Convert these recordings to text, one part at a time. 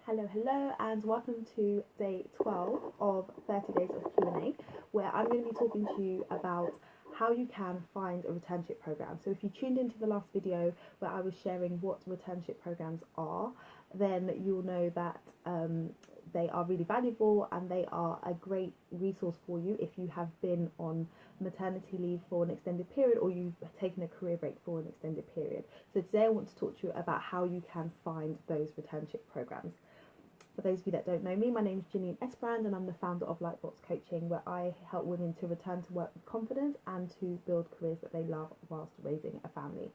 Hello, and welcome to day 12 of 30 Days of Q&A, where I'm going to be talking to you about how you can find a returnship program. So if you tuned into the last video where I was sharing what returnship programs are, then you'll know that they are really valuable and they are a great resource for you if you have been on maternity leave for an extended period or you've taken a career break for an extended period. So today I want to talk to you about how you can find those returnship programs. For those of you that don't know me, my name is Janine Esbrand and I'm the founder of Lightbox Coaching, where I help women to return to work with confidence and to build careers that they love whilst raising a family.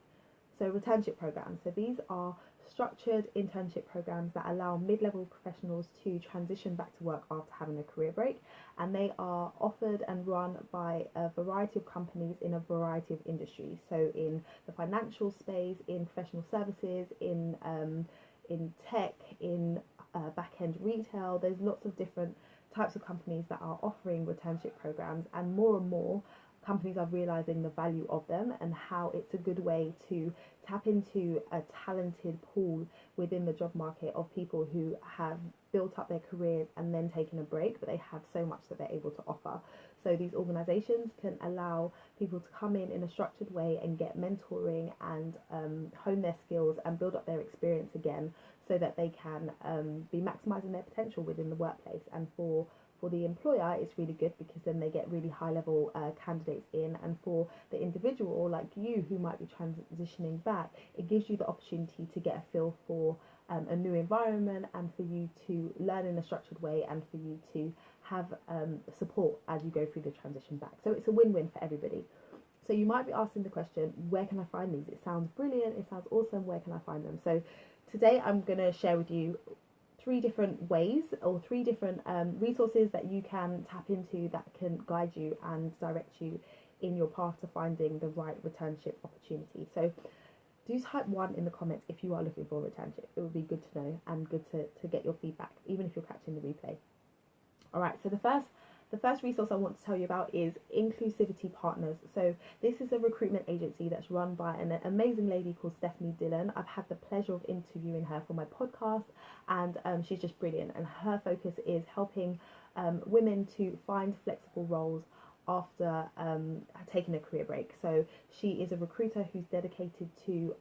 So returnship programs. So these are structured internship programs that allow mid-level professionals to transition back to work after having a career break, and they are offered and run by a variety of companies in a variety of industries. So in the financial space, in professional services, in tech, in back-end retail. There's lots of different types of companies that are offering returnship programs, and more companies are realizing the value of them and how it's a good way to tap into a talented pool within the job market of people who have built up their careers and then taken a break, but they have so much that they're able to offer. So these organizations can allow people to come in a structured way and get mentoring and hone their skills and build up their experience again, so that they can be maximizing their potential within the workplace. And for the employer, it's really good because then they get really high level candidates in, and for the individual like you who might be transitioning back, it gives you the opportunity to get a feel for a new environment, and for you to learn in a structured way, and for you to have support as you go through the transition back. So it's a win-win for everybody. So you might be asking the question, where can I find these? It sounds brilliant, it sounds awesome, where can I find them? So today I'm going to share with you three different ways or three different resources that you can tap into that can guide you and direct you in your path to finding the right returnship opportunity. So do type 1 in the comments if you are looking for a returnship. It would be good to know and good to get your feedback, even if you're catching the replay. All right, so the first resource I want to tell you about is Inclusivity Partners. So this is a recruitment agency that's run by an amazing lady called Stephanie Dillon. I've had the pleasure of interviewing her for my podcast, and she's just brilliant. And her focus is helping women to find flexible roles after taking a career break. So she is a recruiter who's dedicated to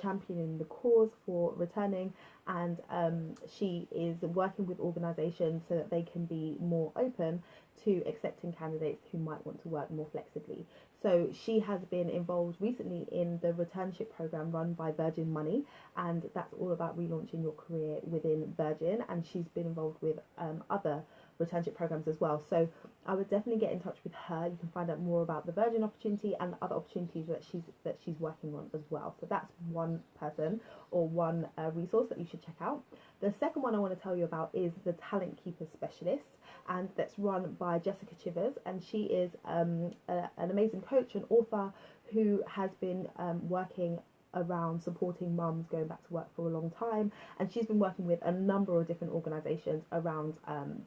championing the cause for returning, and she is working with organisations so that they can be more open to accepting candidates who might want to work more flexibly. So she has been involved recently in the returnship program run by Virgin Money, and that's all about relaunching your career within Virgin, and she's been involved with other returnship programs as well. So I would definitely get in touch with her. You can find out more about the Virgin opportunity and other opportunities that she's working on as well. So that's one person or one resource that you should check out. The second one I want to tell you about is the Talent Keeper Specialist, and that's run by Jessica Chivers, and she is an amazing coach and author who has been working around supporting mums going back to work for a long time, and she's been working with a number of different organisations around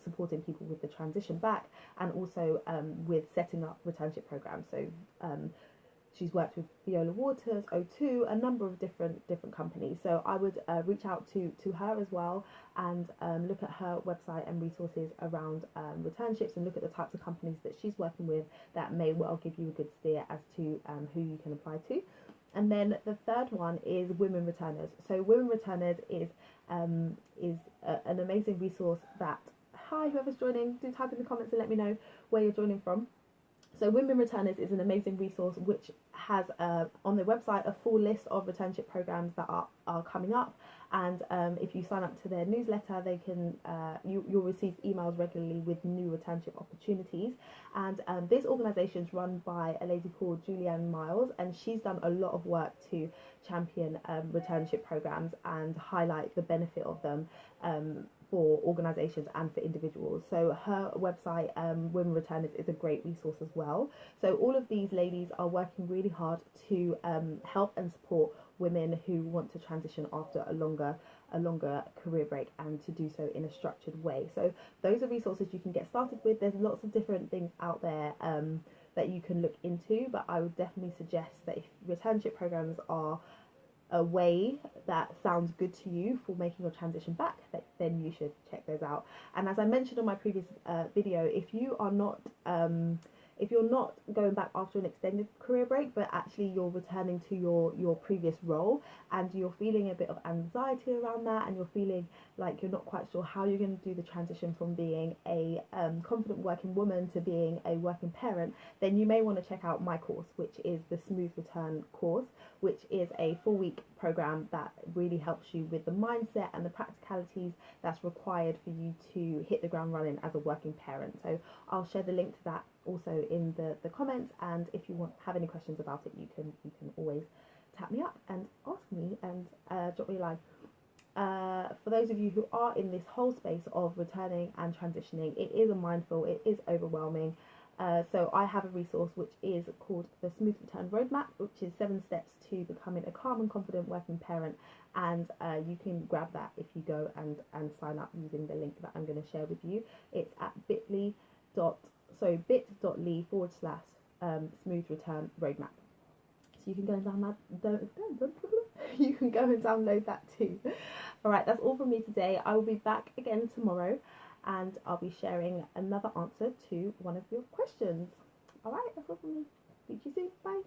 supporting people with the transition back, and also with setting up returnship programs. So she's worked with Viola Waters, O2, a number of different companies. So I would reach out to her as well, and look at her website and resources around returnships, and look at the types of companies that she's working with that may well give you a good steer as to who you can apply to. And then the third one is Women Returners. So Women Returners is an amazing resource that, hi, whoever's joining, do type in the comments and let me know where you're joining from. So Women Returners is an amazing resource which has on their website a full list of returnship programs that are coming up, and if you sign up to their newsletter, they can you'll receive emails regularly with new returnship opportunities. And this organisation is run by a lady called Julianne Miles, and she's done a lot of work to champion returnship programs and highlight the benefit of them for organisations and for individuals. So her website, Women Returners, is a great resource as well. So all of these ladies are working really hard to help and support women who want to transition after a longer career break, and to do so in a structured way. So those are resources you can get started with. There's lots of different things out there that you can look into, but I would definitely suggest that if returnship programs are a way that sounds good to you for making your transition back, then you should check those out. And as I mentioned on my previous video, if you're not going back after an extended career break, but actually you're returning to your previous role, and you're feeling a bit of anxiety around that, and you're feeling like you're not quite sure how you're going to do the transition from being a confident working woman to being a working parent, then you may want to check out my course, which is the Smooth Return course, which is a 4-week program that really helps you with the mindset and the practicalities that's required for you to hit the ground running as a working parent. So I'll share the link to that also in the comments, and if you have any questions about it, you can always tap me up and ask me, and drop me a line. For those of you who are in this whole space of returning and transitioning, it is a mindful, it is overwhelming. So I have a resource which is called the Smooth Return Roadmap, which is 7 steps to becoming a calm and confident working parent, and you can grab that if you go and sign up using the link that I'm going to share with you. It's at bit.ly/Smooth Return Roadmap. So you can go and download that too. Alright, that's all from me today. I will be back again tomorrow, and I'll be sharing another answer to one of your questions. Alright, that's all from me. Speak to you soon. Bye.